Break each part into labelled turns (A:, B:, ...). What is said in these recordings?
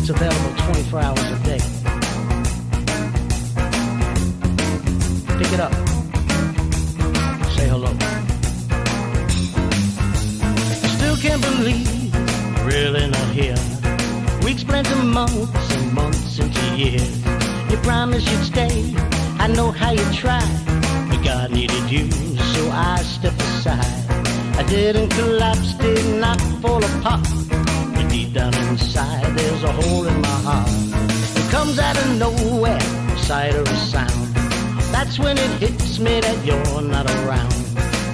A: It's available 24 hours a day. Pick it up. Say hello. Still can't believe you're really not here. Weeks blend to months and months into years. You promised you'd stay. I know how you tried, but God needed you, so I stepped aside. I didn't collapse, did not fall apart. But deep down inside, there's a hole in my heart. It comes out of nowhere, a sight or a sound. That's when it hits me that you're not around.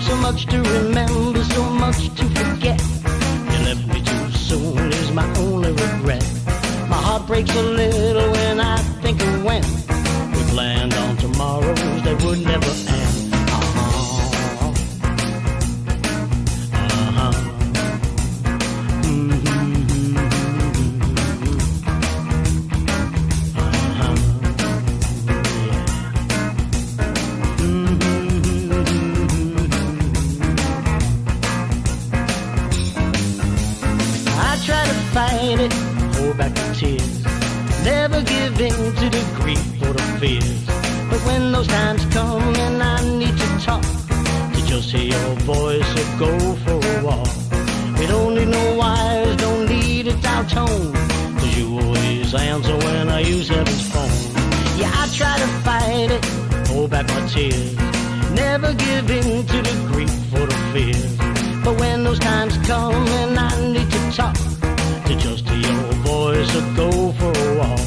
A: So much to remember, so much to forget. You left me too soon is my only regret. My heart breaks a little when I think of when we planned on tomorrows that would never end. Fight it, hold back the tears, never give in to the grief or the fears. But when those times come and I need to talk, to just hear your voice or go for a walk. We don't need no wires, don't need a dial tone, 'cause you always answer when I use heaven's phone. Yeah, I try to fight it, hold back my tears, never give in to the grief or the fears. But when those times come and I need to talk, to just hear your voice or go for a walk.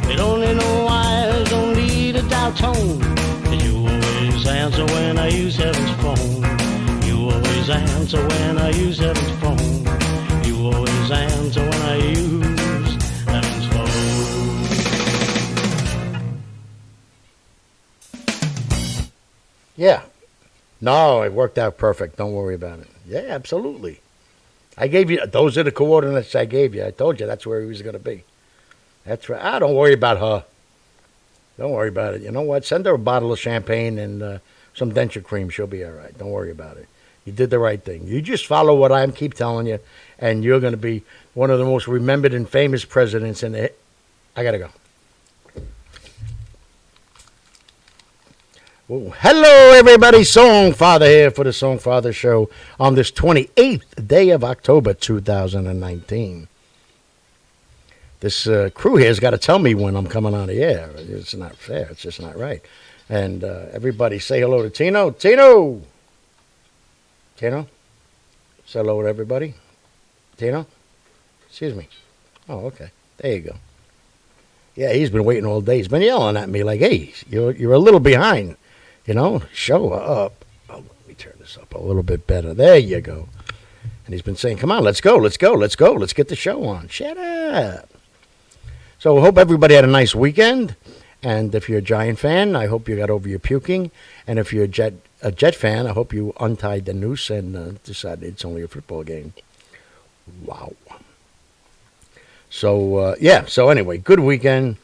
A: We don't need no wires, don't need a dial tone, 'cause you always answer when I use heaven's phone. You always answer when I use heaven's phone. You always answer when I use heaven's phone.
B: Yeah. No, it worked out perfect. Don't worry about it. Yeah, absolutely. I gave you, those are the coordinates I gave you. I told you that's where he was going to be. That's right. Don't worry about her. Don't worry about it. You know what? Send her a bottle of champagne and some denture cream. She'll be all right. Don't worry about it. You did the right thing. You just follow what I keep telling you, and you're going to be one of the most remembered and famous presidents in the... I got to go. Well, hello, everybody. Songfather here for the Songfather Show on this 28th day of October, 2019. This crew here has got to tell me when I'm coming on the air. It's not fair. It's just not right. And everybody say hello to Tino. Tino! Tino? Say hello to everybody. Tino? Excuse me. Oh, okay. There you go. Yeah, he's been waiting all day. He's been yelling at me like, hey, you're a little behind. You know, show up. Oh, let me turn this up a little bit better. There you go. And he's been saying, come on, let's go, let's go, let's go. Let's get the show on. Shut up. So I hope everybody had a nice weekend. And if you're a Giant fan, I hope you got over your puking. And if you're a Jet fan, I hope you untied the noose and decided it's only a football game. Wow. So, yeah. So anyway, good weekend.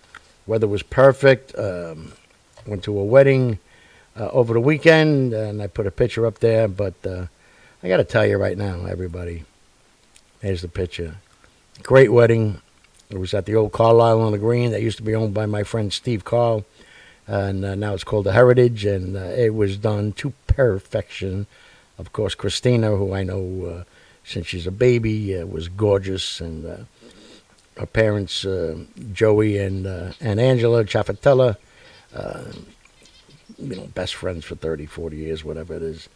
B: Weather was perfect. Went to a wedding over the weekend, and I put a picture up there, but I got to tell you right now, everybody, there's the picture. Great wedding. It was at the old Carlisle on the Green that used to be owned by my friend Steve Carl, and now it's called the Heritage, and it was done to perfection. Of course, Christina, who I know since she's a baby, was gorgeous, and her parents, Joey and Angela Chafatella, best friends for 30, 40 years, whatever it is.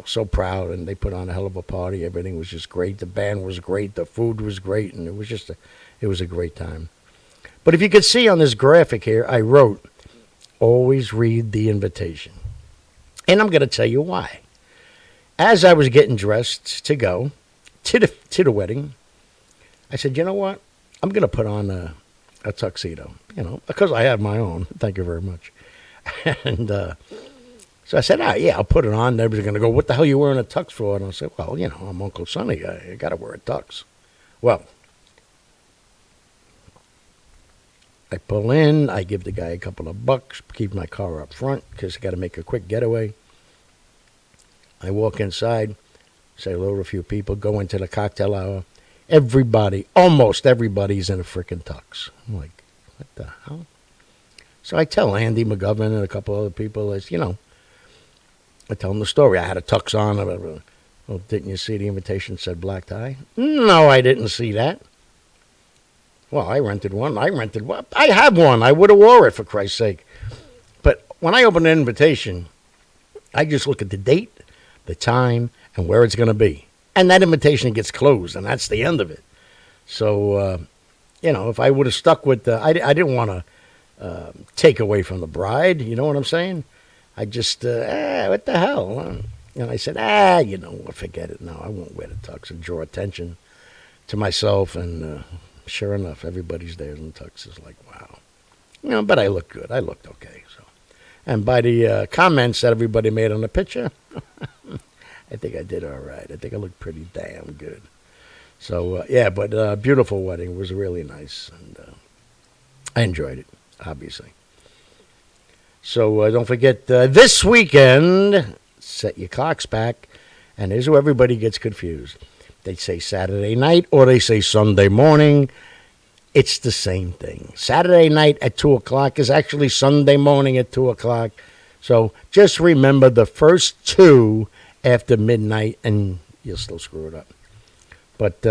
B: So proud, and they put on a hell of a party. Everything was just great. The band was great. The food was great, and it was just it was a great time. But if you could see on this graphic here, I wrote, always read the invitation. And I'm going to tell you why. As I was getting dressed to go to the wedding, I said, you know what? I'm going to put on a tuxedo, because I have my own. Thank you very much. And so I said, yeah, I'll put it on. They were going to go, what the hell are you wearing a tux for? And I said, well, I'm Uncle Sonny. I got to wear a tux. Well, I pull in. I give the guy a couple of bucks, keep my car up front because I got to make a quick getaway. I walk inside, say hello to a few people, go into the cocktail hour. everybody, almost everybody's in a frickin' tux. I'm like, what the hell? So I tell Andy McGovern and a couple other people, I tell them the story. I had a tux on. Well, didn't you see the invitation said black tie? No, I didn't see that. Well, I rented one. I have one. I would have wore it, for Christ's sake. But when I open an invitation, I just look at the date, the time, and where it's going to be. And that invitation gets closed, and that's the end of it. So, if I would have stuck with I didn't want to take away from the bride. You know what I'm saying? I just, what the hell? And I said, forget it. No, I won't wear the tux and draw attention to myself. And sure enough, everybody's there in the tux. Is like, wow. But I looked good. I looked okay. So, and by the comments that everybody made on the picture, I think I did all right. I think I looked pretty damn good. So, but beautiful wedding. It was really nice. And I enjoyed it, obviously. So don't forget, this weekend, set your clocks back. And here's where everybody gets confused. They say Saturday night or they say Sunday morning. It's the same thing. Saturday night at 2 o'clock is actually Sunday morning at 2 o'clock. So just remember the first two after midnight, and you'll still screw it up. But,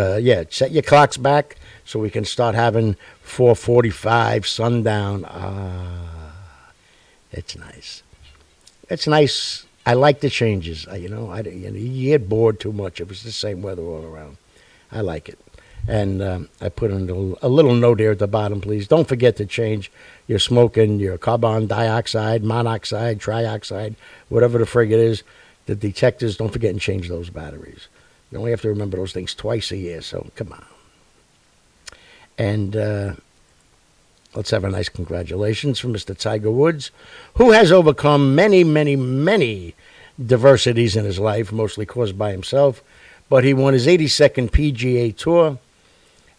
B: set your clocks back so we can start having 4:45 sundown. It's nice. It's nice. I like the changes. You get bored too much if it's the same weather all around. I like it. And I put in a little note here at the bottom, please. Don't forget to change your smoking, your carbon dioxide, monoxide, trioxide, whatever the frig it is. The detectors, don't forget and change those batteries. You only have to remember those things twice a year, so come on. And let's have a nice congratulations from Mr. Tiger Woods, who has overcome many, many, many diversities in his life, mostly caused by himself. But he won his 82nd PGA Tour,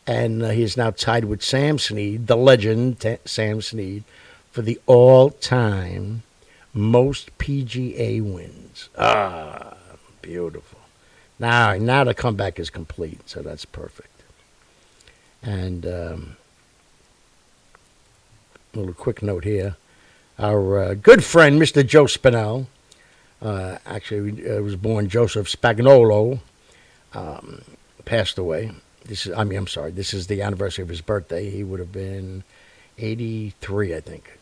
B: and he is now tied with Sam Snead, the legend Sam Snead, for the all-time most PGA wins. Beautiful. Now the comeback is complete, so that's perfect. And a little quick note here. Our good friend, Mr. Joe Spinell, actually was born Joseph Spagnolo, passed away. This is the anniversary of his birthday. He would have been 83, I think.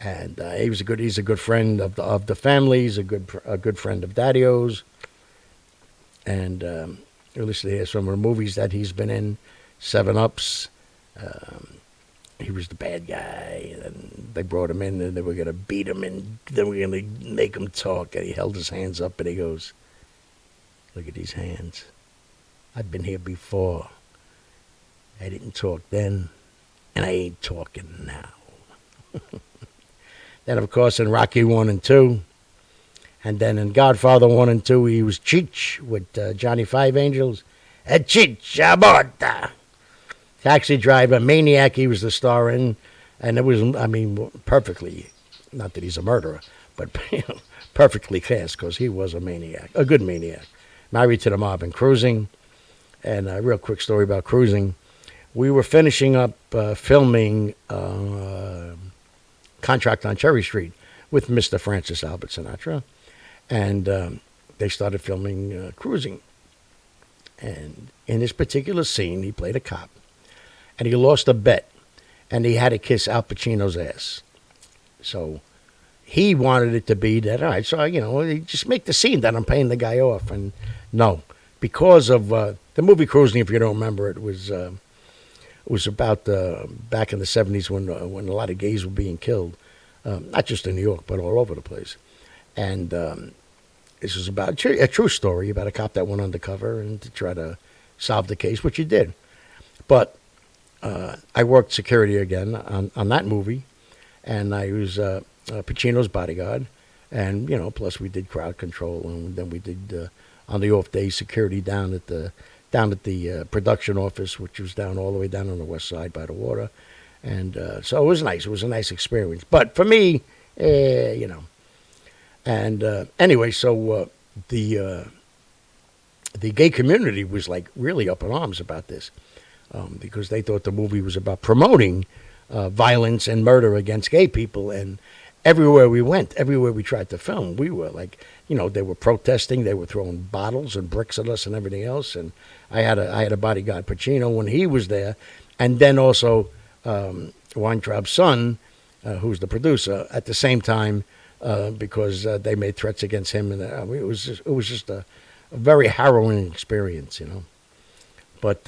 B: And he's a good friend of the family. He's a good friend of Daddy-O's. And you're listening to here some of the movies that he's been in. 7-Ups. He was the bad guy. And they brought him in and they were going to beat him and then we were going to make him talk. And he held his hands up and he goes, "Look at these hands. I've been here before. I didn't talk then and I ain't talking now." Then, of course, in Rocky 1 and 2. And then in Godfather 1 and 2, he was Cheech with Johnny Five Angels. Cheech Aborta. Taxi Driver, Maniac, he was the star in. And it was, perfectly, not that he's a murderer, but perfectly cast because he was a maniac, a good maniac. Married to the Mob and Cruising. And a real quick story about Cruising. We were finishing up filming Contract on Cherry Street with Mr. Francis Albert Sinatra. And they started filming Cruising. And in this particular scene, he played a cop. And he lost a bet. And he had to kiss Al Pacino's ass. So he wanted it to be that, all right, so, just make the scene that I'm paying the guy off. And no, because of the movie Cruising, if you don't remember, it was about back in the 70s when a lot of gays were being killed. Not just in New York, but all over the place. And this was about a true story about a cop that went undercover and to try to solve the case, which he did. But I worked security again on that movie, and I was Pacino's bodyguard. And, plus we did crowd control, and then we did, on the off day, security down at the production office, which was down all the way down on the west side by the water. And so it was nice. It was a nice experience. But for me, And anyway, so the gay community was like really up in arms about this, because they thought the movie was about promoting violence and murder against gay people. And everywhere we went, everywhere we tried to film, we were like, they were protesting, they were throwing bottles and bricks at us and everything else. And I had a bodyguard, Pacino, when he was there, and then also Weintraub's son, who's the producer, at the same time, because they made threats against him, and it was just a very harrowing experience, But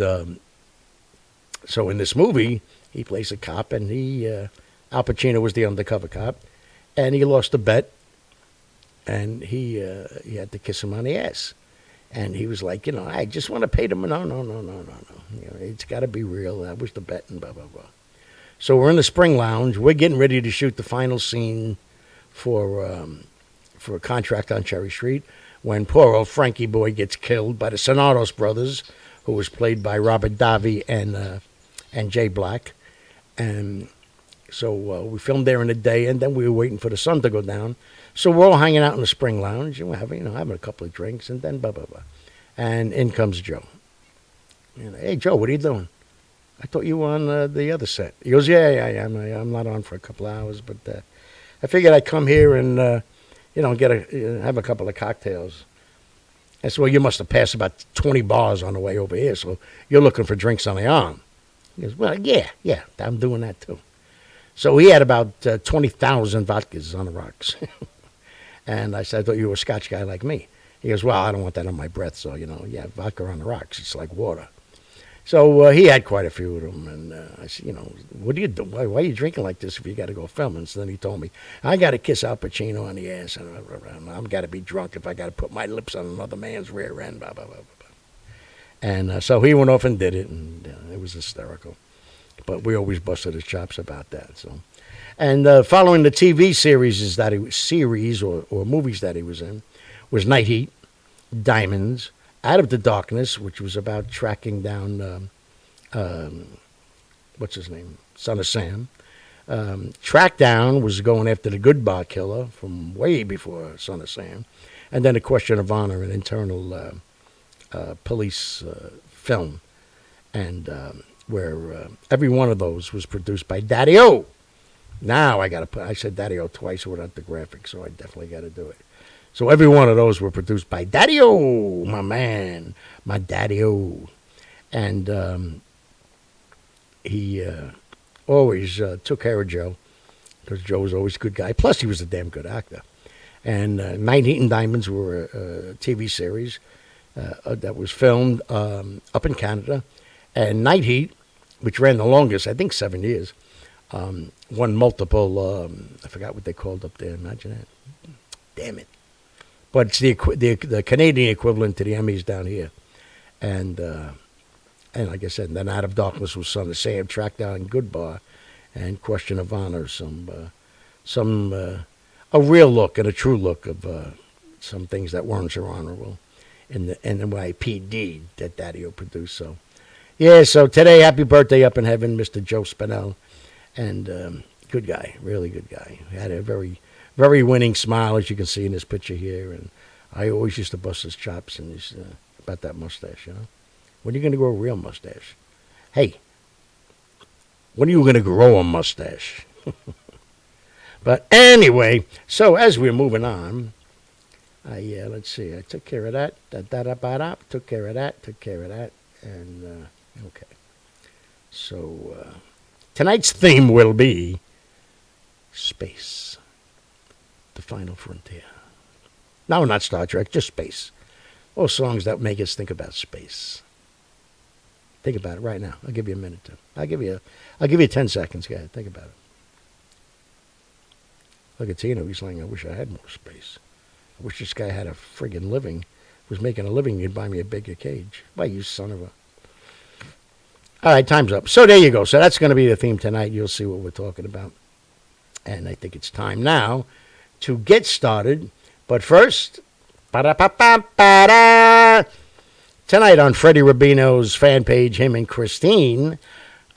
B: so in this movie, he plays a cop, and Al Pacino was the undercover cop, and he lost a bet, and he had to kiss him on the ass, and he was like, I just want to pay them. No. It's got to be real. That was the bet, and blah blah blah. So we're in the Spring Lounge. We're getting ready to shoot the final scene for a contract on Cherry Street, when poor old Frankie Boy gets killed by the Sonatos brothers, who was played by Robert Davi and Jay Black. And so we filmed there in the day, and then we were waiting for the sun to go down. So we're all hanging out in the Spring Lounge, and we're having a couple of drinks, and then blah, blah, blah. And in comes Joe. Hey, Joe, what are you doing? I thought you were on the other set. He goes, yeah, I am. I'm not on for a couple of hours, but I figured I'd come here and, have a couple of cocktails. I said, well, you must have passed about 20 bars on the way over here, so you're looking for drinks on the arm. He goes, well, yeah, I'm doing that too. So he had about 20,000 vodkas on the rocks. And I said, I thought you were a Scotch guy like me. He goes, well, I don't want that on my breath, so, vodka on the rocks, it's like water. So he had quite a few of them, and I said, what do you do? Why are you drinking like this if you got to go filming? So then he told me, I got to kiss Al Pacino on the ass, and I've got to be drunk if I got to put my lips on another man's rear end, blah, blah, blah, blah, blah. And so he went off and did it, and it was hysterical. But we always busted his chops about that. So, and following the TV series or movies that he was in, was Night Heat, Diamonds, Out of the Darkness, which was about tracking down, what's his name, Son of Sam. Track Down was going after the Good Bar Killer from way before Son of Sam. And then A Question of Honor, an internal police film. And where every one of those was produced by Daddy-O. Now I said Daddy-O twice without the graphics, so I definitely got to do it. So every one of those were produced by Daddy-O, my man, my Daddy-O. And he always took care of Joe, because Joe was always a good guy. Plus, he was a damn good actor. And Night Heat and Diamonds were a TV series that was filmed up in Canada. And Night Heat, which ran the longest, I think 7 years, won multiple, I forgot what they called up there. Imagine that. Damn it. But it's the Canadian equivalent to the Emmys down here. And like I said, then Out of Darkness was Son of Sam, Track Down, Good Bar, and Question of Honor, a real look and a true look of some things that weren't so honorable in the NYPD that Daddy-O produced. So, yeah, so today, happy birthday up in heaven, Mr. Joe Spinell. And good guy, really good guy. He had a very, very winning smile, as you can see in this picture here. And I always used to bust his chops and he's about that mustache, When are you going to grow a real mustache? Hey, when are you going to grow a mustache? But anyway, so as we're moving on, let's see, I took care of that. Took care of that. And, okay. So, tonight's theme will be space, the final frontier. No, not Star Trek, just space. All songs that make us think about space. Think about it right now. I'll give you a minute to. I'll give you 10 seconds. Go ahead. Think about it. Look at Tino. He's like, I wish I had more space. I wish this guy had a friggin' living. Was making a living, you'd buy me a bigger cage. Why, you son of a... All right, time's up. So there you go. So that's going to be the theme tonight. You'll see what we're talking about. And I think it's time now to get started. But first, ba-da-ba-ba-ba-da. Tonight on Freddie Rubino's fan page, him and Christine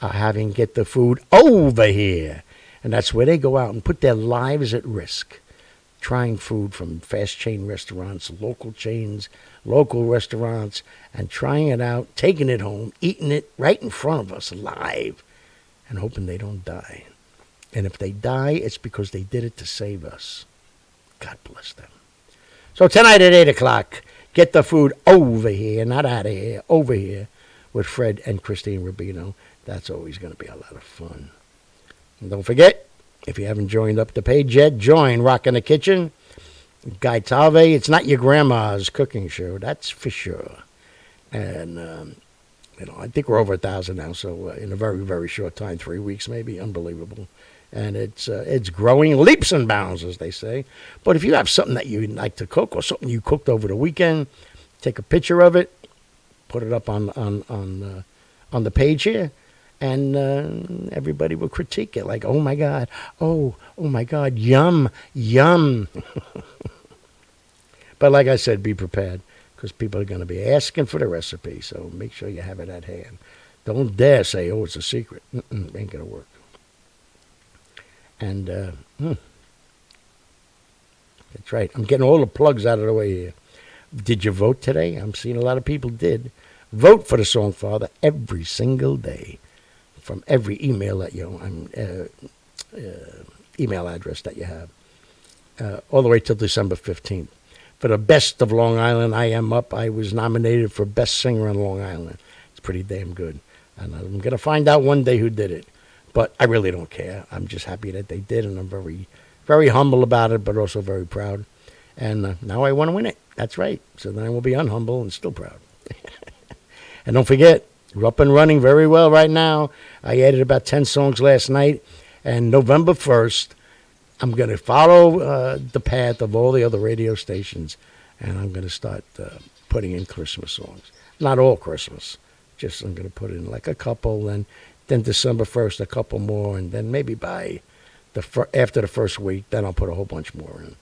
B: are having Get the Food Over Here. And that's where they go out and put their lives at risk, trying food from fast chain restaurants, local chains, local restaurants, and trying it out, taking it home, eating it right in front of us live, and hoping they don't die. And if they die, it's because they did it to save us. God bless them. So tonight at 8 o'clock, get the food over here, not out of here, over here, with Fred and Christine Rubino. That's always going to be a lot of fun. And don't forget, if you haven't joined up the page yet, join Rock in the Kitchen. Guy Talve, it's not your grandma's cooking show, that's for sure. And, I think we're over 1,000 now, so in a very, very short time, 3 weeks maybe, unbelievable. And it's growing leaps and bounds, as they say. But if you have something that you like to cook or something you cooked over the weekend, take a picture of it, put it up on the page here, and everybody will critique it like, oh my God, oh my God, yum, yum. But like I said, be prepared, because people are going to be asking for the recipe, so make sure you have it at hand. Don't dare say, oh, it's a secret. Ain't going to work. And that's right. I'm getting all the plugs out of the way here. Did you vote today? I'm seeing a lot of people did. Vote for the Songfather every single day, from every email that email address that you have, all the way till December 15th. For the best of Long Island, I am up. I was nominated for best singer on Long Island. It's pretty damn good, and I'm going to find out one day who did it. But I really don't care. I'm just happy that they did, and I'm very, very humble about it, but also very proud. And now I want to win it. That's right. So then I will be unhumble and still proud. And don't forget, we're up and running very well right now. I added about 10 songs last night. And November 1st, I'm going to follow the path of all the other radio stations, and I'm going to start putting in Christmas songs. Not all Christmas. Just I'm going to put in like a couple, and then December 1st, a couple more, and then maybe by after the first week, then I'll put a whole bunch more in,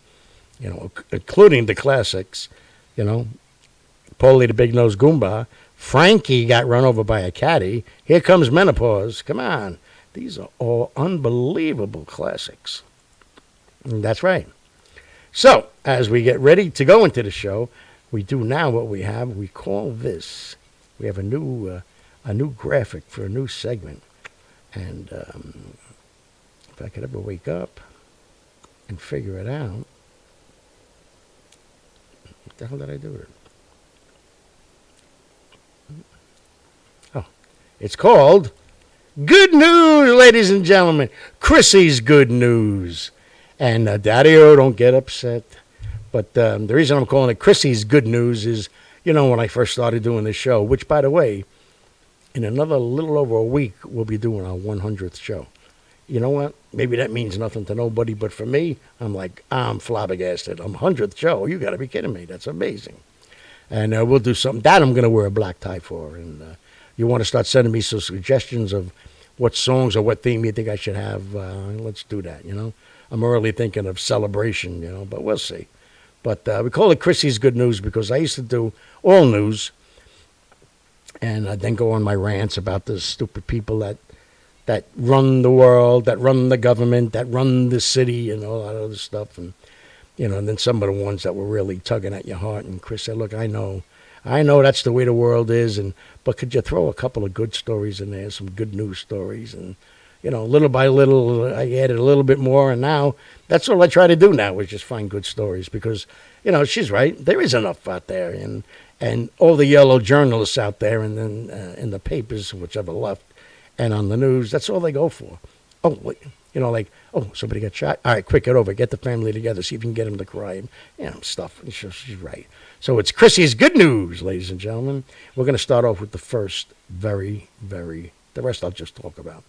B: including the classics, Paulie the Big Nose Goomba, Frankie got run over by a caddy, Here Comes Menopause. Come on. These are all unbelievable classics. And that's right. So, as we get ready to go into the show, we do now what we have. We call this, we have a new graphic for a new segment. And if I could ever wake up and figure it out, what the hell did I do with it? Oh, it's called Good News, ladies and gentlemen. Chrissy's Good News. And Daddy-O, don't get upset. But the reason I'm calling it Chrissy's Good News is, when I first started doing this show, which, by the way, in another little over a week, we'll be doing our 100th show. You know what? Maybe that means nothing to nobody, but for me, I'm flabbergasted. I'm 100th show. You got to be kidding me. That's amazing. And we'll do something. That I'm going to wear a black tie for. And you want to start sending me some suggestions of what songs or what theme you think I should have, let's do that, I'm already thinking of celebration, but we'll see. But we call it Chrissy's Good News because I used to do all news, and I'd then go on my rants about the stupid people that run the world, that run the government, that run the city, and all that other stuff. And, and then some of the ones that were really tugging at your heart. And Chris said, look, I know that's the way the world is, but could you throw a couple of good stories in there, some good news stories? And, little by little, I added a little bit more, and now that's all I try to do now is just find good stories because, she's right. There is enough out there, and all the yellow journalists out there, and then in the papers, whichever left, and on the news, that's all they go for. Oh, somebody got shot. All right, quick, get over. Get the family together. See if you can get them to cry. Stuff. And she's right. So it's Chrissy's Good News, ladies and gentlemen. We're going to start off with the first the rest I'll just talk about.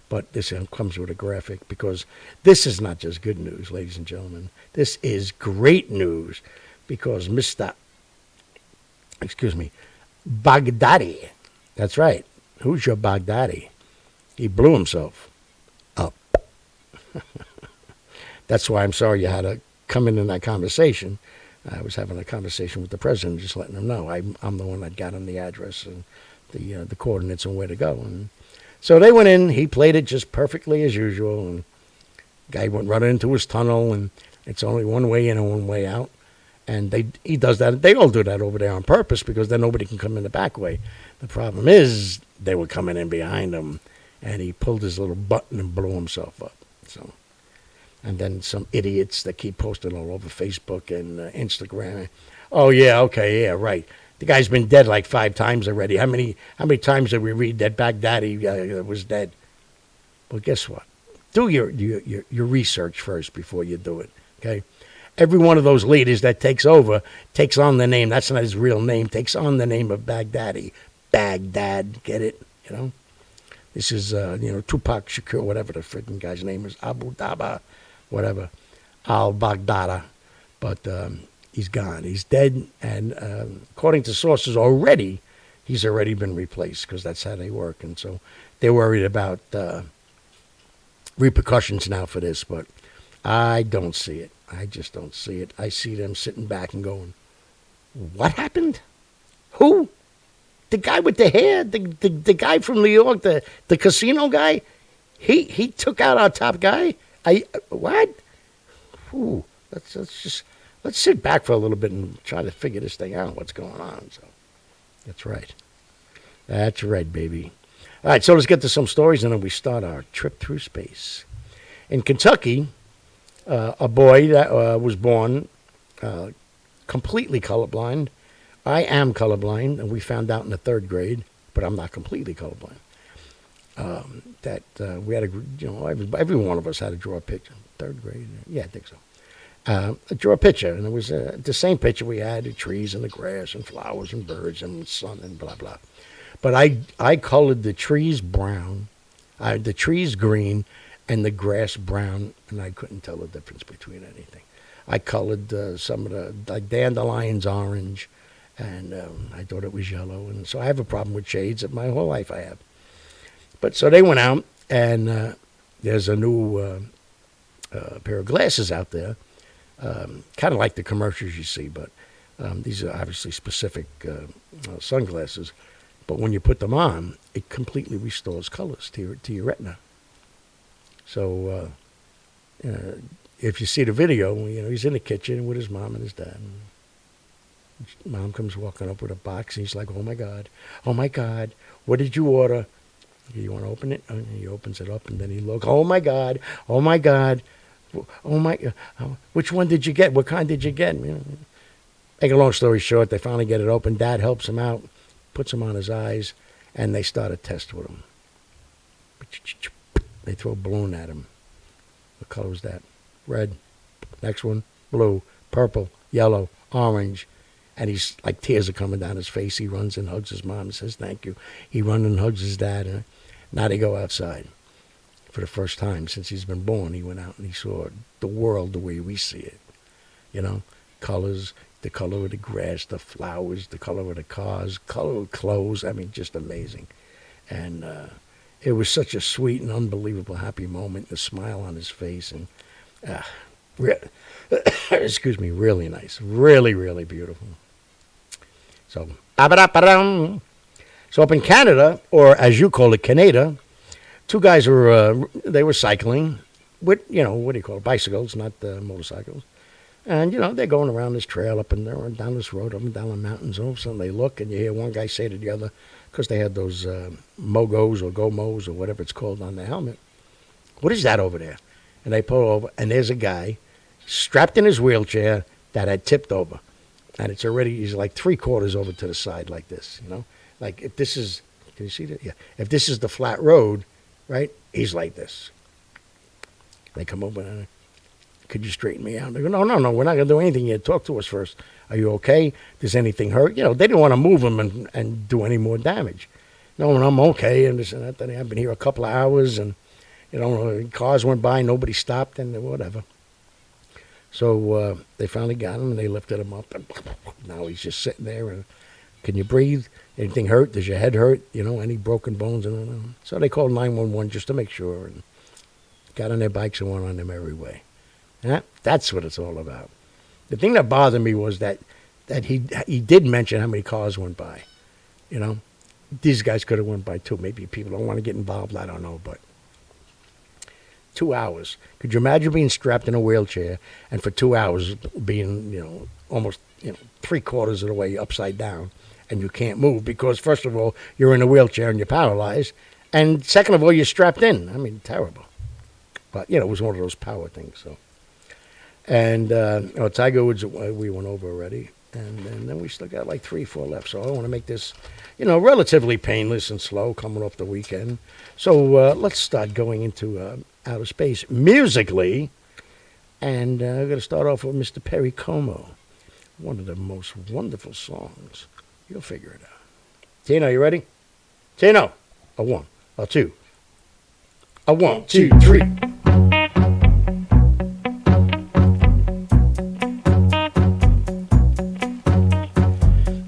B: But this comes with a graphic because this is not just good news, ladies and gentlemen. This is great news because Mr. Baghdadi, that's right. Who's your Baghdadi? He blew himself up. That's why I'm sorry you had to come in that conversation. I was having a conversation with the president, just letting him know I'm the one that got him the address and the coordinates and where to go. And so they went in. He played it just perfectly as usual. And guy went running into his tunnel, and It's only one way in and one way out. And he does that. They all do that over there on purpose because then nobody can come in the back way. The problem is they were coming in behind him, and he pulled his little button and blew himself up. So, and then some idiots that keep posting all over Facebook and Instagram. Oh yeah, okay, yeah, right. The guy's been dead like 5 times already. How many times did we read that Baghdadi was dead? Well, guess what? Do your research first before you do it. Okay. Every one of those leaders that takes over takes on the name. That's not his real name. Takes on the name of Baghdadi. Baghdad, get it? You know? This is, Tupac Shakur, whatever the freaking guy's name is. Abu Daba, whatever. Al-Baghdada. But he's gone. He's dead. And according to sources already, he's already been replaced because that's how they work. And so they're worried about repercussions now for this. But I don't see it. I just don't see it. I see them sitting back and going, what happened? Who? The guy with the hair? The guy from New York? The casino guy? He took out our top guy? What? Ooh, let's sit back for a little bit and try to figure this thing out, what's going on. So that's right. That's right, baby. All right, so let's get to some stories, and then we start our trip through space. In Kentucky, a boy that was born completely colorblind. I am colorblind, and we found out in the 3rd grade, but I'm not completely colorblind. We had every one of us had to draw a picture. 3rd grade, yeah, I think so. Draw a picture, and it was the same picture we had: the trees and the grass and flowers and birds and sun and blah blah. But I colored the trees brown, the trees green, and the grass brown, and I couldn't tell the difference between anything. I colored some of the dandelions orange, and I thought it was yellow. And so I have a problem with shades of my whole life I have. But so they went out, and there's a new pair of glasses out there, kind of like the commercials you see, but these are obviously specific sunglasses. But when you put them on, it completely restores colors to your retina. So if you see the video, he's in the kitchen with his mom and his dad. And mom comes walking up with a box, and he's like, oh, my God, what did you order? You want to open it? And he opens it up, and then he looks, oh, my God, which one did you get? What kind did you get? Make a long story short, they finally get it open. Dad helps him out, puts him on his eyes, and they start a test with him. They throw a balloon at him. What color was that? Red. Next one, blue, purple, yellow, orange. And he's like, tears are coming down his face. He runs and hugs his mom and says, thank you. He runs and hugs his dad. And now they go outside. For the first time since he's been born, he went out and he saw the world the way we see it. Colors, the color of the grass, the flowers, the color of the cars, color of clothes. I mean, just amazing. And it was such a sweet and unbelievable happy moment, the smile on his face, and really nice, really, really beautiful. So up in Canada, or as you call it, Canada, 2 guys were cycling with, what do you call it, bicycles, not motorcycles. And, they're going around this trail up and down this road, up and down the mountains. All of a sudden they look, and you hear one guy say to the other, because they had those Mogos or Gomos or whatever it's called on the helmet, what is that over there? And they pull over, and there's a guy strapped in his wheelchair that had tipped over. And he's like 3/4 over to the side like this, Like if this is, can you see that? Yeah. If this is the flat road, right, he's like this. They come over and, could you straighten me out? They go, no, we're not going to do anything yet. Talk to us first. Are you okay? Does anything hurt? They didn't want to move him and do any more damage. No, and I'm okay, and this and that. I've been here a couple of hours, and, cars went by, nobody stopped, and whatever. So they finally got him, and they lifted him up, and now he's just sitting there. And can you breathe? Anything hurt? Does your head hurt? Any broken bones? So they called 911 just to make sure, and got on their bikes and went on their merry way. That's what it's all about. The thing that bothered me was that he did mention how many cars went by. These guys could have went by too. Maybe people don't want to get involved. I don't know, but 2 hours. Could you imagine being strapped in a wheelchair and for 2 hours being, almost, 3/4 of the way upside down, and you can't move because, first of all, you're in a wheelchair and you're paralyzed, and second of all, you're strapped in. I mean, terrible. But, it was one of those power things. So, and Tiger Woods, we went over already, and then we still got like 3-4 left. So I want to make this, relatively painless and slow coming off the weekend. So let's start going into outer space musically, and we're going to start off with Mr. Perry Como, one of the most wonderful songs. You'll figure it out. Tino, you ready? Tino, a 1, a 2, a 1, 2, 3.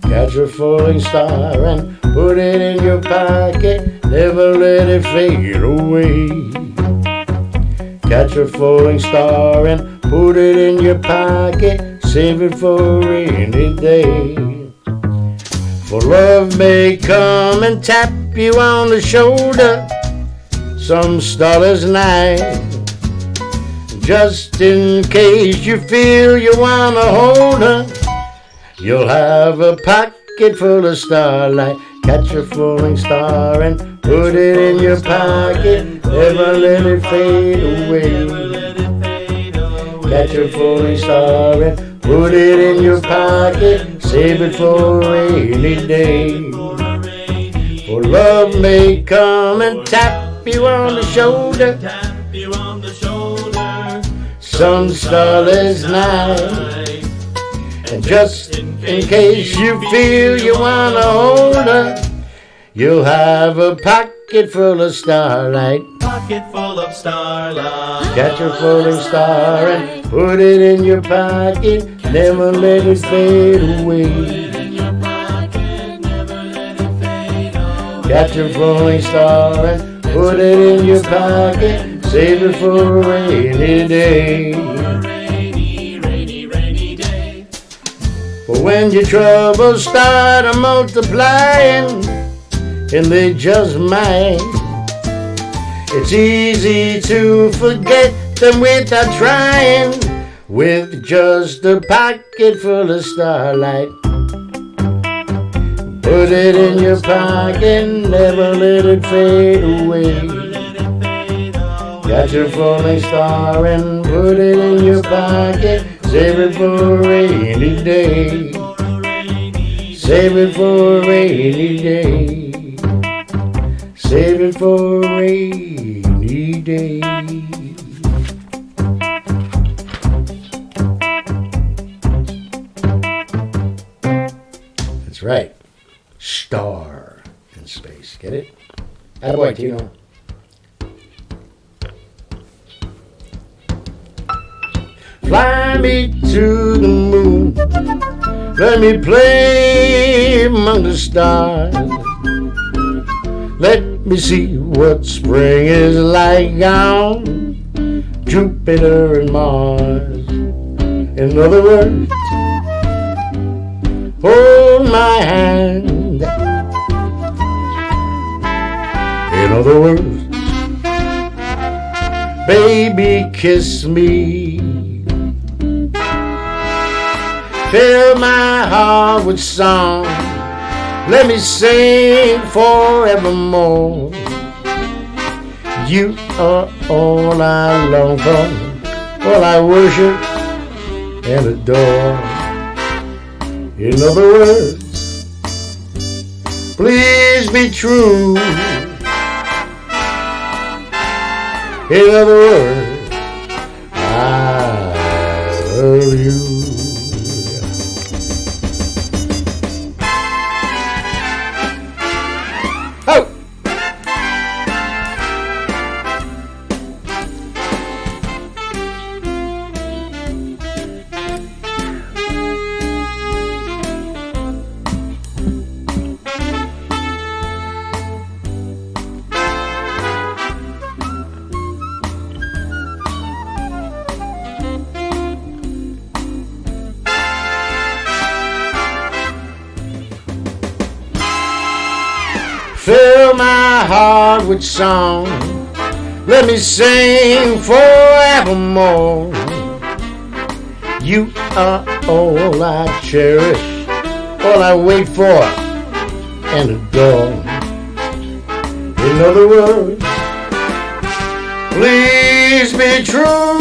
B: Catch a falling star and put it in your pocket. Never let it fade away. Catch a falling star and put it in your pocket. Save it for a rainy day. For love may come and tap you on the shoulder some starless night. Just in case you feel you wanna hold her, you'll have a pocket full of starlight. Catch a falling star and put it in your pocket. Never let it fade away. Catch a falling star and put it in your pocket. Save it for a rainy day. For love may come and tap you on the shoulder some starless night. And just in case you feel you wanna hold her, you'll have a pocket full of starlight.
C: Pocket full of starlight.
B: Catch a falling star and put it in your pocket. Never let it fade away. Catch a falling star and put it in your pocket. Save it for a rainy day. But when your troubles start multiplying, and they just might, it's easy to forget them without trying. With just a pocket full of starlight, put it in your pocket, never let it fade away. Catch a falling star and put it in your pocket. Save it for a rainy day. Save it for a rainy day. Save it for a rainy day. That's right. Star in space. Get it? Attaboy, Tino. Fly me to the moon. Let me play among the stars. Let me see what spring is like on Jupiter and Mars. In other words, hold my hand. In other words, baby, kiss me. Fill my heart with song. Let me sing forevermore. You are all I long for, all I worship and adore. In other words, please be true. In other words, I love you. Fill my heart with song. Let me sing forevermore. You are all I cherish, all I wait for and adore. In other words, please be true.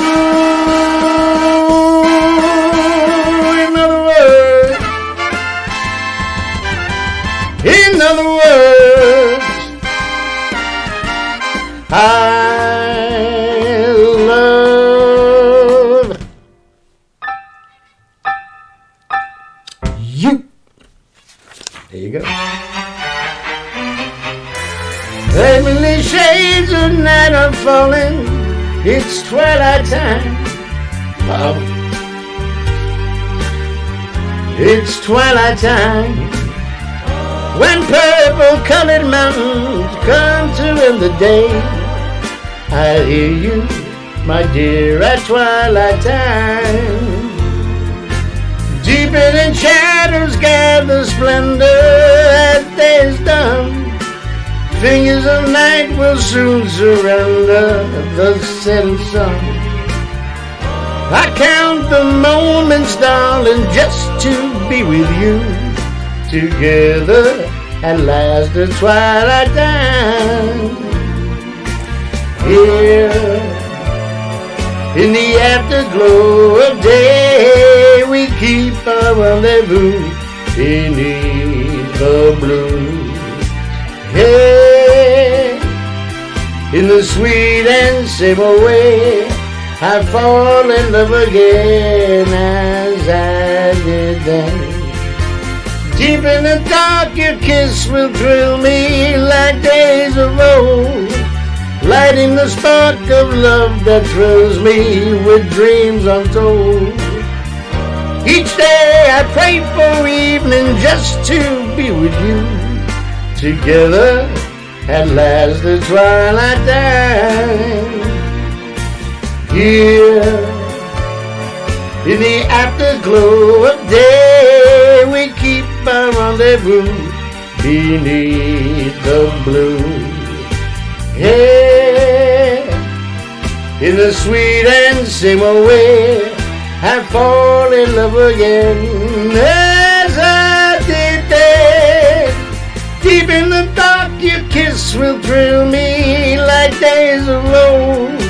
B: In other words, I love you. There you go. Heavenly shades of night are falling. It's twilight time. It's twilight time. When purple-colored mountains come to end the day, I hear you, my dear, at twilight time. Deeper than shadows gather splendor as day is done. Fingers of night will soon surrender the setting sun. I count the moments, darling, just to be with you. Together at last the twilight time. Here in the afterglow of day, we keep our rendezvous beneath the blue. Hey, in the sweet and simple way, I fall in love again as I did then. Deep in the dark, your kiss will thrill me like days of old, lighting the spark of love that thrills me with dreams untold. Each day I pray for evening just to be with you. Together at last the twilight time. Here in the afterglow of day, we keep our rendezvous beneath the blue. Yeah, in the sweet and simple way, I fall in love again as I did then. Deep in the dark, your kiss will thrill me like days of old,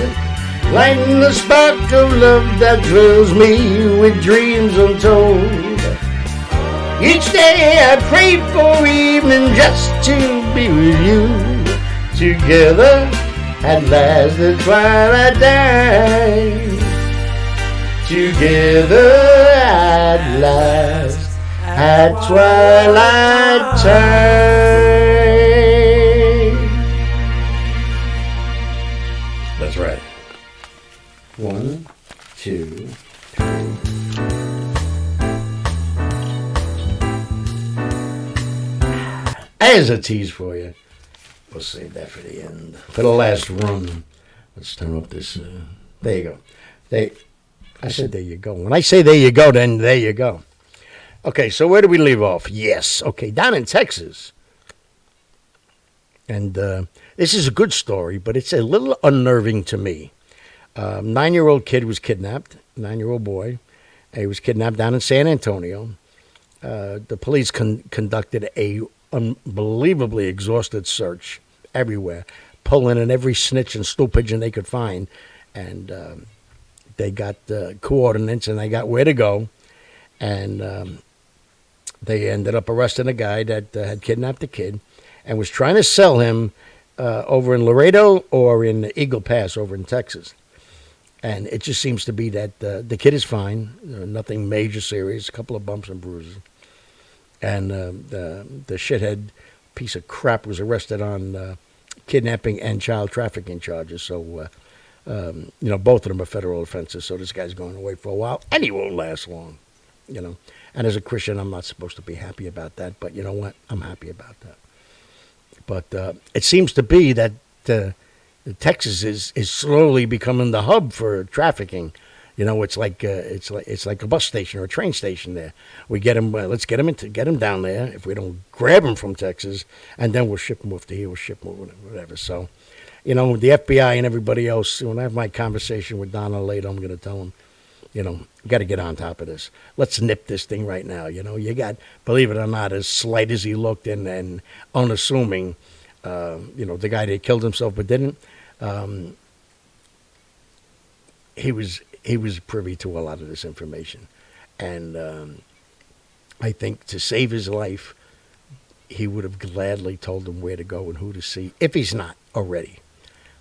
B: lighting the spark of love that thrills me with dreams untold. Each day I pray for evening just to be with you. Together at last the twilight time. Together at last at twilight time. That's right. 1, 2, 3. There's a tease for you. We'll save that for the end. For the last run. Let's turn up this. There you go. I said there you go. When I say there you go, then there you go. Okay, so where do we leave off? Yes. Okay, down in Texas. And this is a good story, but it's a little unnerving to me. 9-year-old kid was kidnapped. 9-year-old boy. He was kidnapped down in San Antonio. The police conducted a unbelievably exhausted search everywhere, pulling in every snitch and stool pigeon they could find, and they got coordinates and they got where to go, and they ended up arresting a guy that had kidnapped the kid and was trying to sell him over in Laredo or in Eagle Pass over in Texas. And it just seems to be that the kid is fine, nothing major serious, a couple of bumps and bruises. And the shithead piece of crap was arrested on kidnapping and child trafficking charges. So, both of them are federal offenses. So this guy's going away for a while, and he won't last long, And as a Christian, I'm not supposed to be happy about that. But you know what? I'm happy about that. But it seems to be that Texas is slowly becoming the hub for trafficking. It's like a bus station or a train station there. We get them. Let's get them down there. If we don't grab them from Texas, and then we'll ship them off to here. We'll ship them over whatever. So, the FBI and everybody else, when I have my conversation with Donna later, I'm going to tell them, we got to get on top of this. Let's nip this thing right now. You got, believe it or not, as slight as he looked and unassuming, the guy that killed himself but didn't, he was privy to a lot of this information. And I think to save his life, he would have gladly told him where to go and who to see, if he's not already.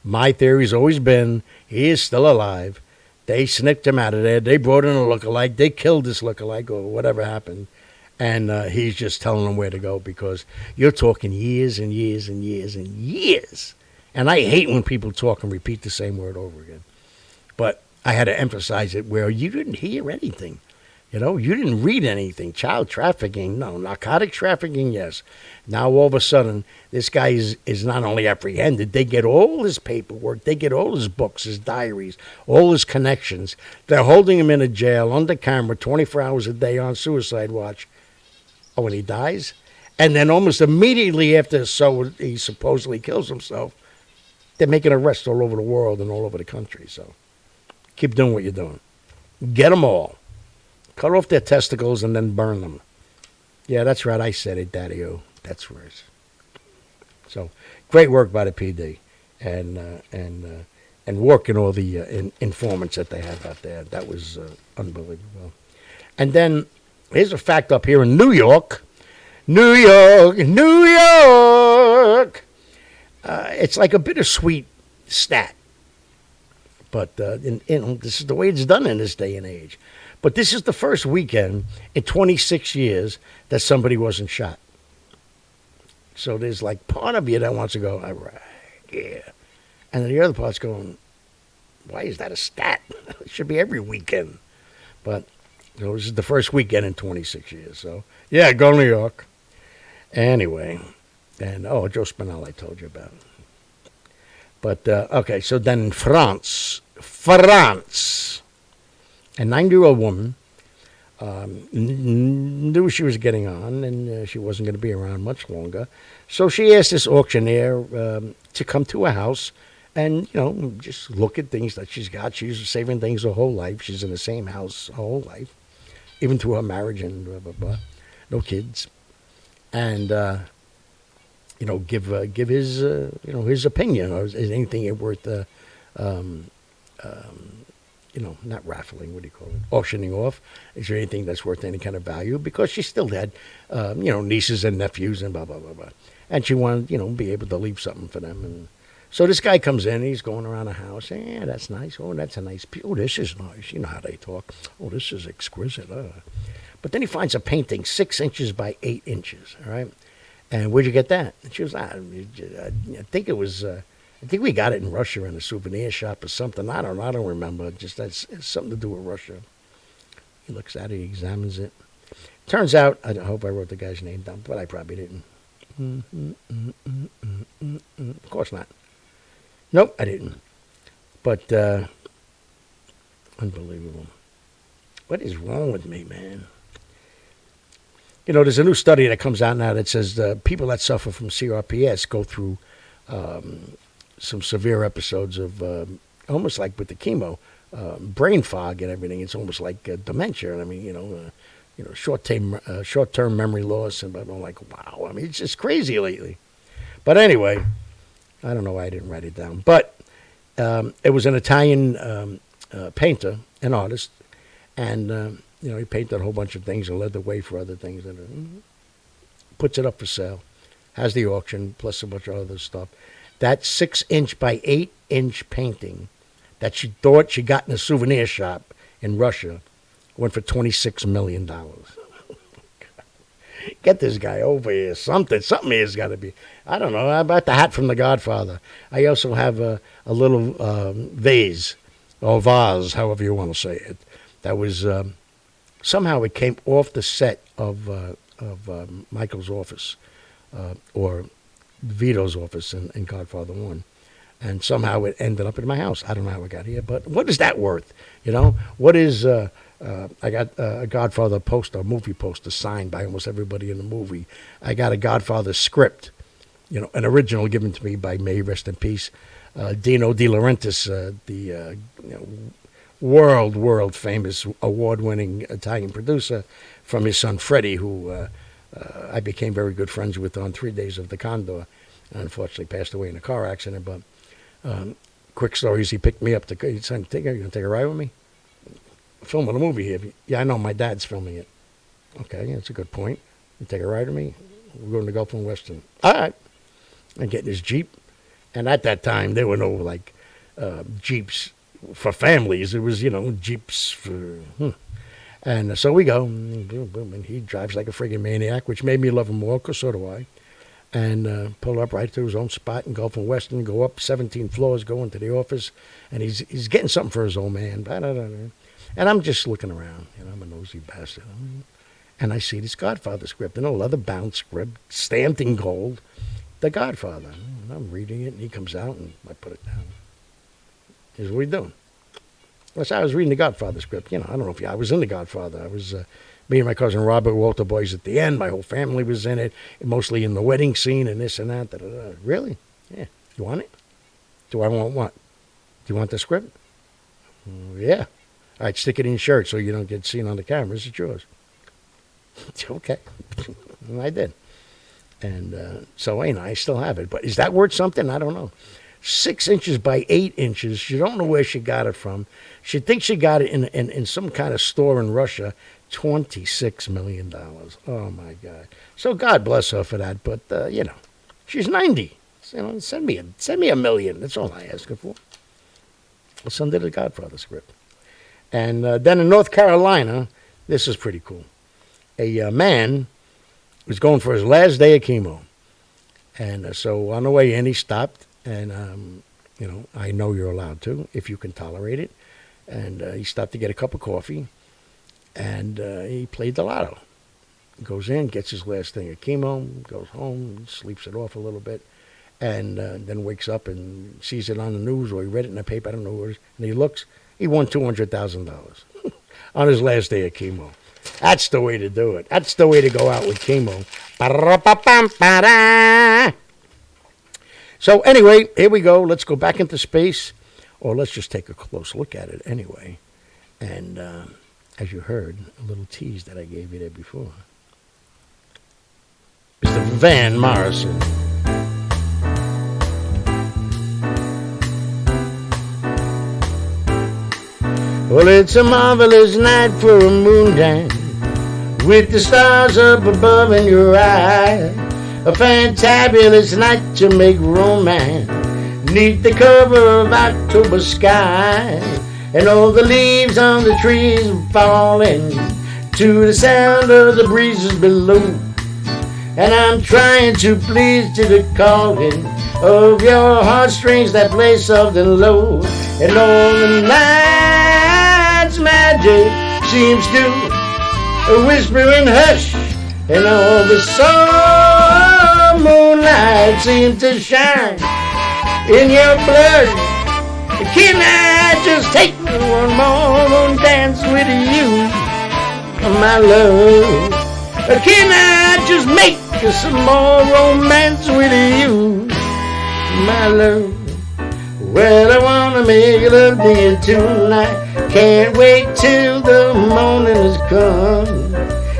B: My theory's always been he is still alive. They snicked him out of there. They brought in a lookalike. They killed this lookalike or whatever happened. And he's just telling them where to go because you're talking years and years and years and years. And I hate when people talk and repeat the same word over again. But I had to emphasize it where you didn't hear anything. You didn't read anything. Child trafficking, no. Narcotic trafficking, yes. Now, all of a sudden, this guy is not only apprehended, they get all his paperwork, they get all his books, his diaries, all his connections. They're holding him in a jail under camera 24 hours a day on suicide watch. Oh, when he dies? And then almost immediately after he supposedly kills himself, they're making arrests all over the world and all over the country. So keep doing what you're doing. Get them all. Cut off their testicles and then burn them. Yeah, that's right. I said it, Daddy-O. That's worse. So, great work by the PD and working all the informants that they have out there. That was unbelievable. And then, here's a fact up here in New York. New York, New York. It's like a bittersweet stat. But this is the way it's done in this day and age. But this is the first weekend in 26 years that somebody wasn't shot. So there's like part of you that wants to go, all right, yeah. And then the other part's going, why is that a stat? It should be every weekend. But this is the first weekend in 26 years. So, yeah, go to New York. Anyway. And, Joe Spinell I told you about. But, okay, so then in France, a 9-year-old woman knew she was getting on and she wasn't going to be around much longer. So she asked this auctioneer to come to her house and, just look at things that she's got. She's saving things her whole life. She's in the same house her whole life, even through her marriage and blah, blah, blah. No kids. And, give his, his opinion. Or is anything worth not raffling, what do you call it? Auctioning off. Is there anything that's worth any kind of value? Because she still had, nieces and nephews and blah, blah, blah, blah. And she wanted, be able to leave something for them. And so this guy comes in, he's going around the house. Yeah, that's nice. Oh, that's a nice piece. Oh, this is nice. You know how they talk. Oh, this is exquisite. But then he finds a painting 6 inches by 8 inches, all right? And where'd you get that? And she was, I think it was... I think we got it in Russia in a souvenir shop or something. I don't remember. Just that's something to do with Russia. He looks at it, he examines it. Turns out, I hope I wrote the guy's name down, but I probably didn't. Of course not. Nope, I didn't. But, unbelievable. What is wrong with me, man? There's a new study that comes out now that says people that suffer from CRPS go through some severe episodes of almost like with the chemo, brain fog and everything. It's almost like dementia. I mean, short-term memory loss, and I'm like, wow. I mean, it's just crazy lately. But anyway, I don't know why I didn't write it down. But it was an Italian painter, an artist, and he painted a whole bunch of things and led the way for other things. And puts it up for sale, has the auction plus a bunch of other stuff. That 6 inch by 8 inch painting that she thought she got in a souvenir shop in Russia went for $26 million. Get this guy over here. Something here's got to be. I don't know. How about the hat from The Godfather? I also have a little vase, or vase, however you want to say it. That was somehow it came off the set of Michael's office, or Vito's office in Godfather 1. And somehow it ended up in my house. I don't know how it got here, but what is that worth? What is, I got a Godfather poster, a movie poster signed by almost everybody in the movie. I got a Godfather script, an original given to me by May, rest in peace, Dino De Laurentiis, the world famous award-winning Italian producer, from his son Freddie, who I became very good friends with on 3 Days of the Condor. Unfortunately, passed away in a car accident. But quick stories: he picked me up. He said, "You gonna take a ride with me? Filming a movie here." Yeah, I know. My dad's filming it. Okay, that's a good point. You take a ride with me? We're going to Gulf and Western. All right. And get in his Jeep. And at that time, there were no Jeeps for families. It was, Jeeps for. And so we go, and he drives like a friggin' maniac, which made me love him more, because so do I. And pull up right to his own spot in Gulf and Western, go up 17 floors, go into the office, and he's getting something for his old man. And I'm just looking around, I'm a nosy bastard. And I see this Godfather script, a leather-bound script, stamped in gold, The Godfather. And I'm reading it, and he comes out, and I put it down. Here's what we doing. So I was reading the Godfather script. I don't know if I was in the Godfather. I was me and my cousin Robert Walter Boys at the end. My whole family was in it, mostly in the wedding scene and this and that. Really? Yeah. You want it? Do I want what? Do you want the script? Yeah. All right, stick it in your shirt so you don't get seen on the cameras. It's yours. Okay. And I did. And so, I still have it. But is that worth something? I don't know. 6 inches by 8 inches. She don't know where she got it from. She thinks she got it in some kind of store in Russia. $26 million. Oh, my God. So God bless her for that. But, she's 90. So, send me $1 million. That's all I ask her for. Well, send her the Godfather script. And then in North Carolina, this is pretty cool. A man was going for his last day of chemo. And so on the way in, he stopped. And, I know you're allowed to, if you can tolerate it. And he stopped to get a cup of coffee. And he played the lotto. Goes in, gets his last thing of chemo, goes home, sleeps it off a little bit. And then wakes up and sees it on the news, or he read it in the paper, I don't know where it is. And he looks, he won $200,000 on his last day of chemo. That's the way to do it. That's the way to go out with chemo. So anyway, here we go. Let's go back into space, or let's just take a close look at it anyway. And as you heard, a little tease that I gave you there before. Mr. Van Morrison. Well, it's a marvelous night for a moon dance, with the stars up above in your eyes. A fantabulous night to make romance, neath the cover of October sky. And all the leaves on the trees are falling to the sound of the breezes below. And I'm trying to please to the calling of your heartstrings that play soft and low. And all the night's magic seems to whisper and hush, and all the soft moonlight seems to shine in your blood. Can I just take one more moon dance with you, my love? Can I just make some more romance with you, my love? Well, I wanna make love to you tonight. Can't wait till the morning has come.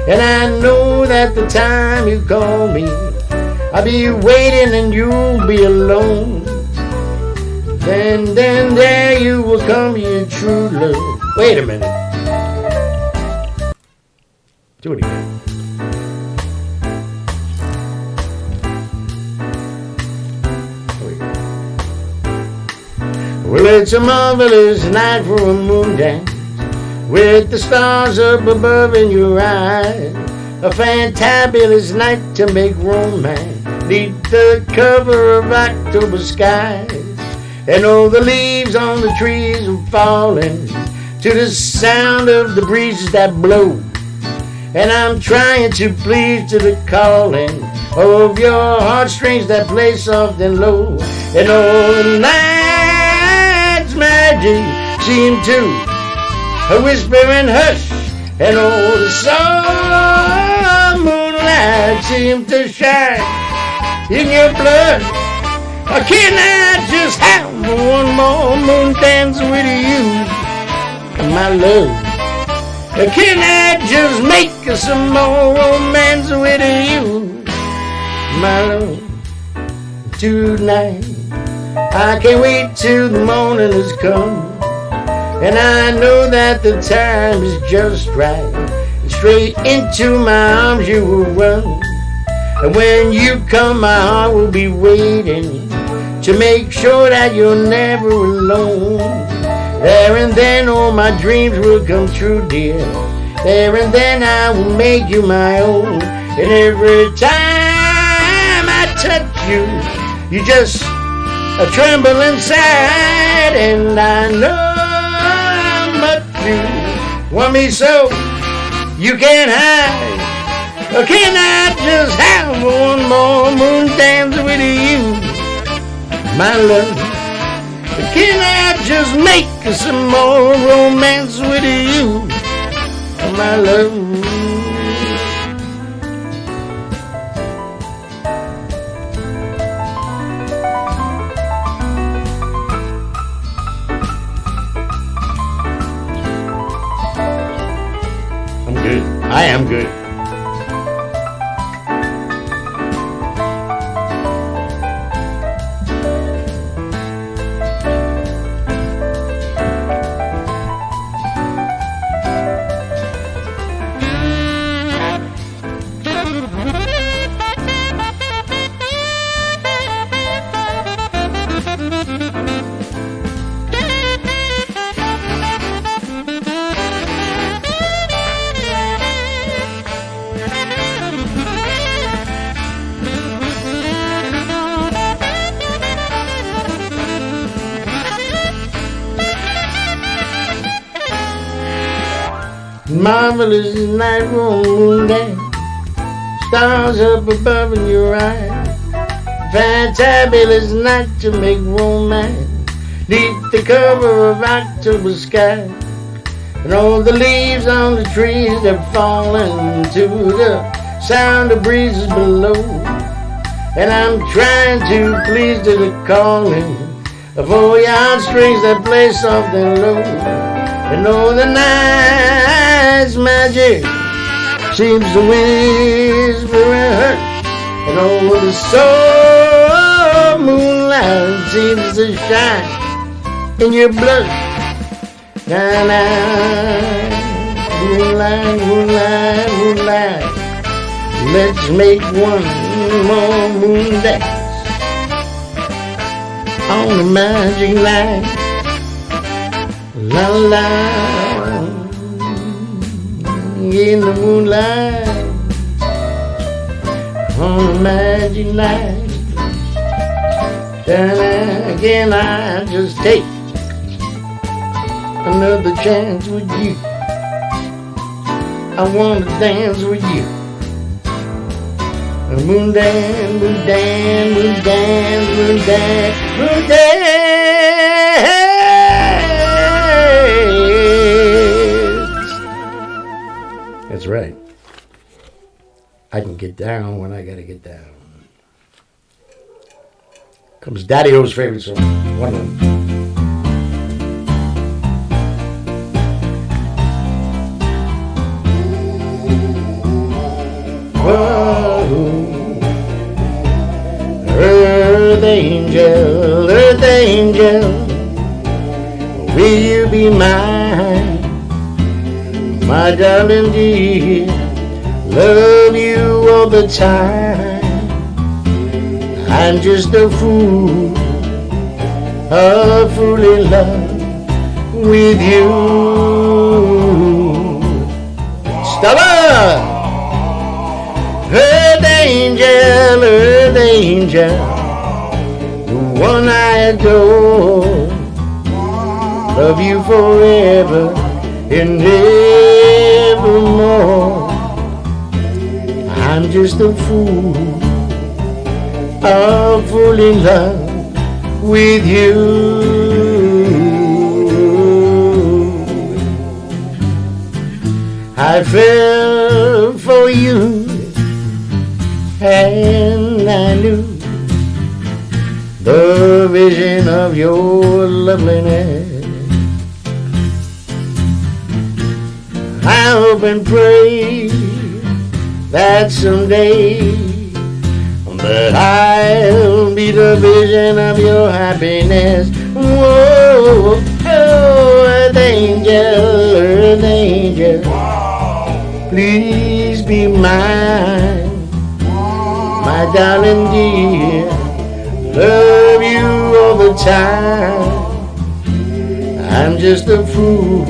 B: And I know that the time you call me, I'll be waiting and you'll be alone. Then there you will come, your true love. Wait a minute. Do it again. Well, it's a marvelous night for a moon dance, with the stars up above in your eyes. A fantabulous night to make romance, neath the cover of October skies. And all the leaves on the trees are falling to the sound of the breezes that blow. And I'm trying to please to the calling of your heartstrings that play soft and low. And all the night's magic seem to whisper and hush, and all the soft moonlight seem to shine in your blood. Can I just have one more moon dance with you, my love? Can I just make some more romance with you, my love? Tonight, I can't wait till the morning has come, and I know that the time is just right, and straight into my arms you will run. And when you come, my heart will be waiting to make sure that you're never alone. There and then all my dreams will come true, dear. There and then I will make you my own. And every time I touch you, you just tremble inside. And I know how much you want me so you can't hide. Can I just have one more moon dance with you, my love? Can I just make some more romance with you, my love? I'm good. I am good. Marvelous night moon dance, stars up above in your eyes. Fantabulous night to make romance, neath the cover of October sky. And all the leaves on the trees they're falling to the sound of breezes below. And I'm trying to please to the calling of all your heartstrings that play soft and low. And all the night's magic seems to whisper and hush, and all the soul moonlight seems to shine in your blush. Na-na, moonlight, moonlight, moonlight, let's make one more moon dance on the magic night. La la, in the moonlight, on the magic night. Then again I just take another chance with you. I want to dance with you. Moon dance, moon dance, moon dance, moon dance, moon dance. That's right. I can get down when I gotta get down. Comes Daddy O's favorite song. One of them. Whoa. Earth angel, will you be mine? My darling dear, love you all the time. I'm just a fool in love with you. Stella! Earth angel, the one I adore. Love you forever and evermore. I'm just a fool in love with you. I fell for you, and I knew the vision of your loveliness. I hope and pray that someday that I'll be the vision of your happiness. Whoa, oh, earth angel, please be mine, my darling dear. Love you all the time. I'm just a fool,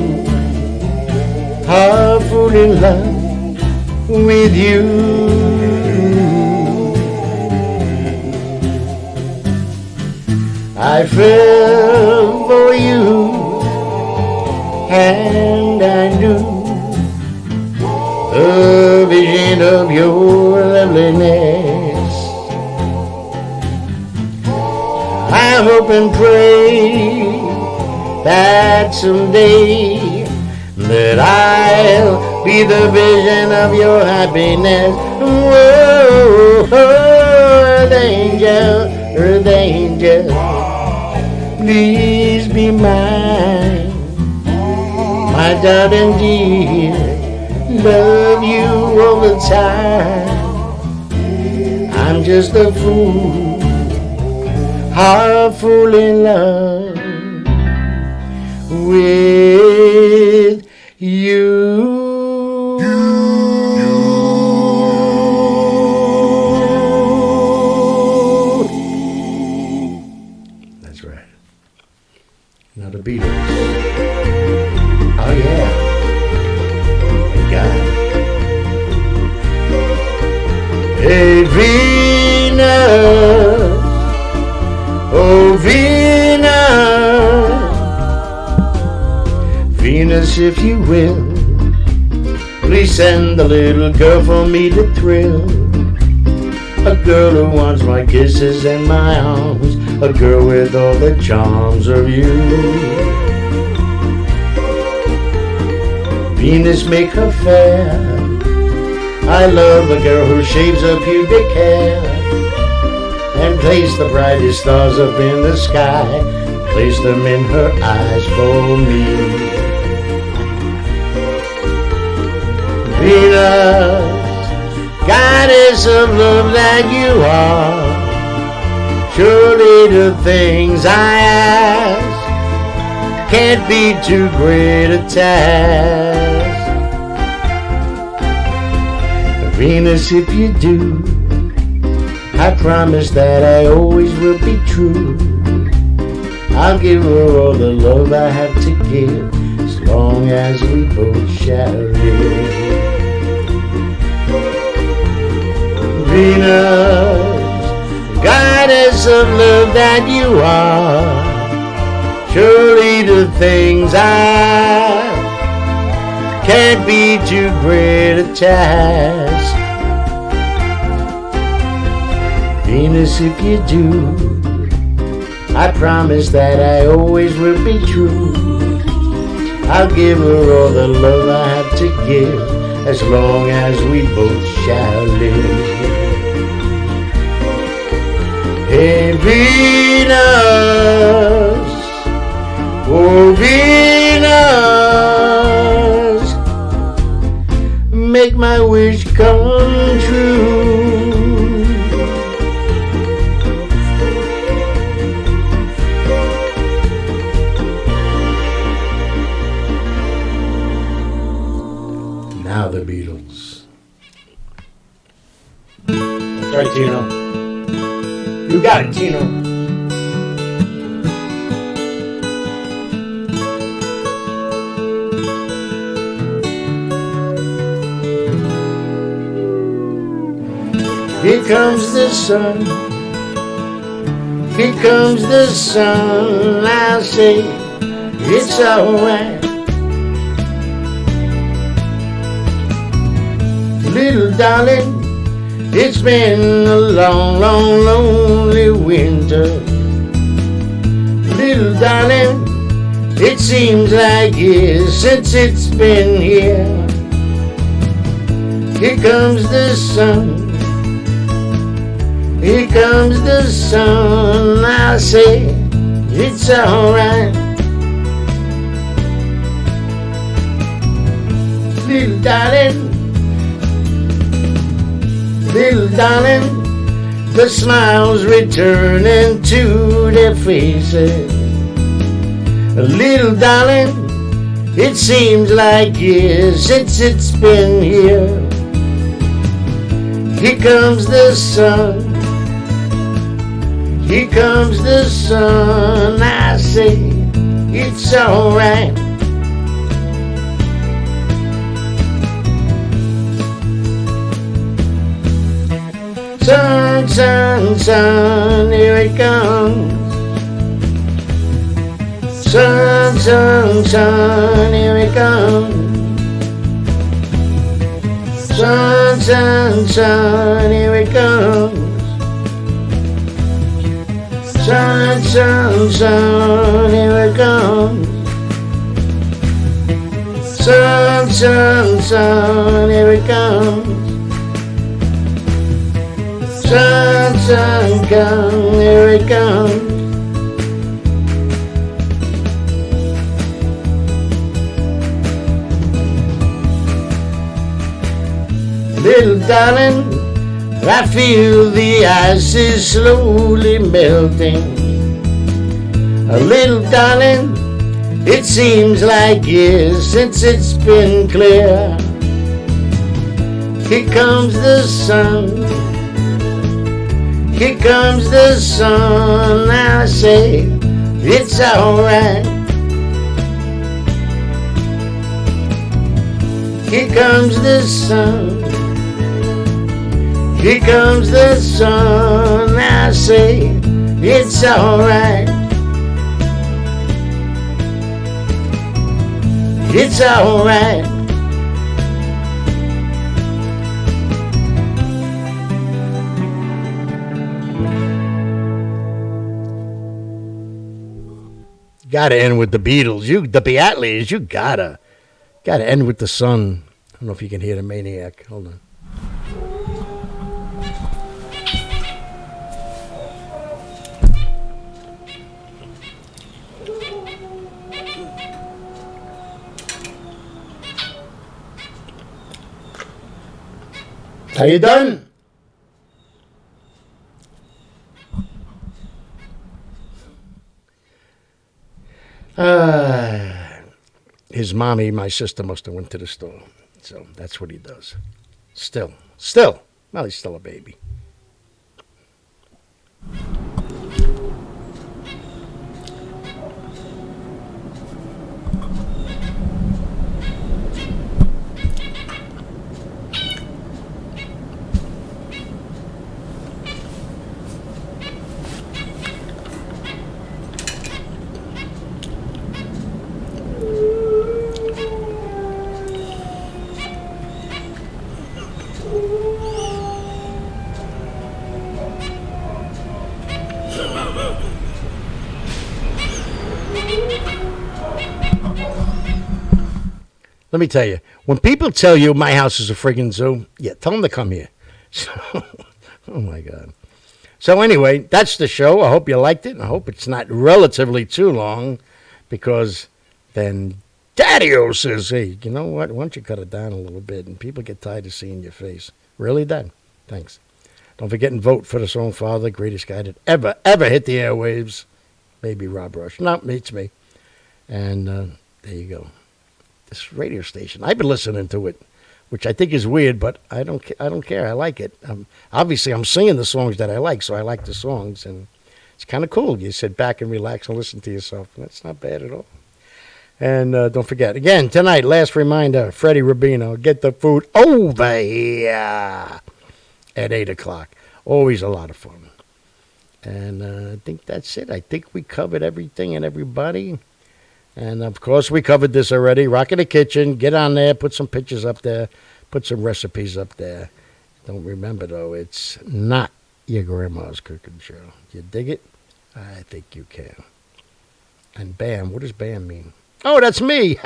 B: half fool in love with you. I fell for you, and I knew the vision of your loveliness. I hope and pray that someday that I'll be the vision of your happiness. Whoa, earth angel, please be mine, my darling dear. Love you all the time. I'm just a fool, half fool in love with you. That's right. Now the Beatles. Oh yeah. God. Hey Venus, oh Venus, Venus if you will, please send a little girl for me to thrill. A girl who wants my kisses and my arms, a girl with all the charms of you. Venus, make her fair. I love a girl who shaves her pubic hair and place the brightest stars up in the sky, place them in her eyes for me. Venus, goddess of love that you are, surely the things I ask can't be too great a task. Venus, if you do, I promise that I always will be true. I'll give her all the love I have to give, as long as we both shall live. Venus, goddess of love that you are, surely the things I can't be too great a task. Venus, if you do, I promise that I always will be true. I'll give her all the love I have to give, as long as we both shall live. Hey Venus, oh Venus, make my wish come true. Now the Beatles. That's right, Tino. You got it, Tino. Here comes the sun, here comes the sun, I'll say it's alright. Little darling, it's been a long, long, lonely winter. Little darling, it seems like years since it's been here. Here comes the sun, here comes the sun, I say It's alright. Little darling, the smiles returning to their faces. Little darling, it seems like years since it's been here. Here comes the sun. Here comes the sun. I say it's alright. Sun, sun, sun, here it comes. Sun, sun, sun, here it comes. Sun, sun, sun, here it comes. Sun, sun, sun, here it comes. Sun, sun, sun, here it comes. Sun, sun, come, here it comes. Little darling, I feel the ice is slowly melting. A little darling, it seems like years since it's been clear. Here comes the sun. Here comes the sun. I say it's alright. Here comes the sun. Here comes the sun. I say it's alright. It's alright. Gotta end with the Beatles. The Beatles. You gotta end with the sun. I don't know if you can hear the maniac. Hold on. Are you done? His mommy, my sister, must have went to the store. So that's what he does. Still. Well, he's still a baby. Let me tell you, when people tell you my house is a friggin' zoo, yeah, tell them to come here. So, oh, my God. So, anyway, that's the show. I hope you liked it. I hope it's not relatively too long, because then Daddy-O says, hey, you know what? Why don't you cut it down a little bit? And people get tired of seeing your face. Really, Dad? Thanks. Don't forget and vote for the Songfather, greatest guy that ever hit the airwaves. Maybe Rob Rush. No, it's me. And there you go. This radio station. I've been listening to it, which I think is weird, but I don't care. I like it. Obviously, I'm singing the songs that I like, so I like the songs, and it's kind of cool. You sit back and relax and listen to yourself, and that's not bad at all. And don't forget, again, tonight, last reminder, Freddie Rubino, get the food over here at 8 o'clock. Always a lot of fun. And I think that's it. I think we covered everything and everybody. And, of course, we covered this already. Rock in the Kitchen. Get on there. Put some pictures up there. Put some recipes up there. Don't remember, though, it's not your grandma's cooking show. You dig it? I think you can. And BAM. What does BAM mean? Oh, that's me.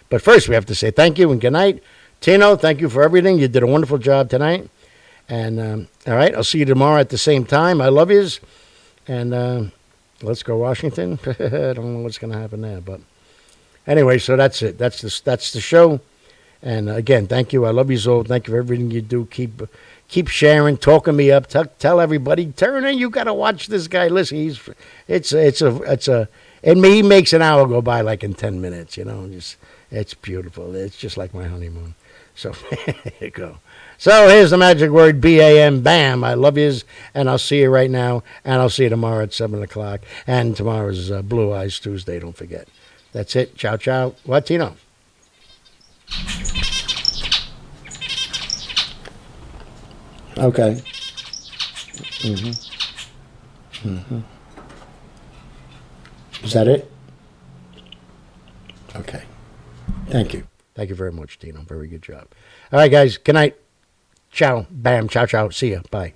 B: But first, we have to say thank you and good night. Tino, thank you for everything. You did a wonderful job tonight. And, all right, I'll see you tomorrow at the same time. I love yous. And Let's go Washington. I don't know what's going to happen there, but anyway, so that's it. That's the show. And again, thank you. I love you so. Thank you for everything you do. Keep sharing, talking me up. Tell everybody, Turner, you got to watch this guy. Listen, and he makes an hour go by like in 10 minutes. It's beautiful. It's just like my honeymoon. So there you go. So here's the magic word, BAM, bam. I love yous, and I'll see you right now, and I'll see you tomorrow at 7 o'clock. And tomorrow's Blue Eyes Tuesday, don't forget. That's it. Ciao, ciao. What, Tino? Okay. Is that it? Okay. Thank you. Thank you very much, Tino. Very good job. All right, guys. Good night. Ciao. Bam. Ciao, ciao. See ya. Bye.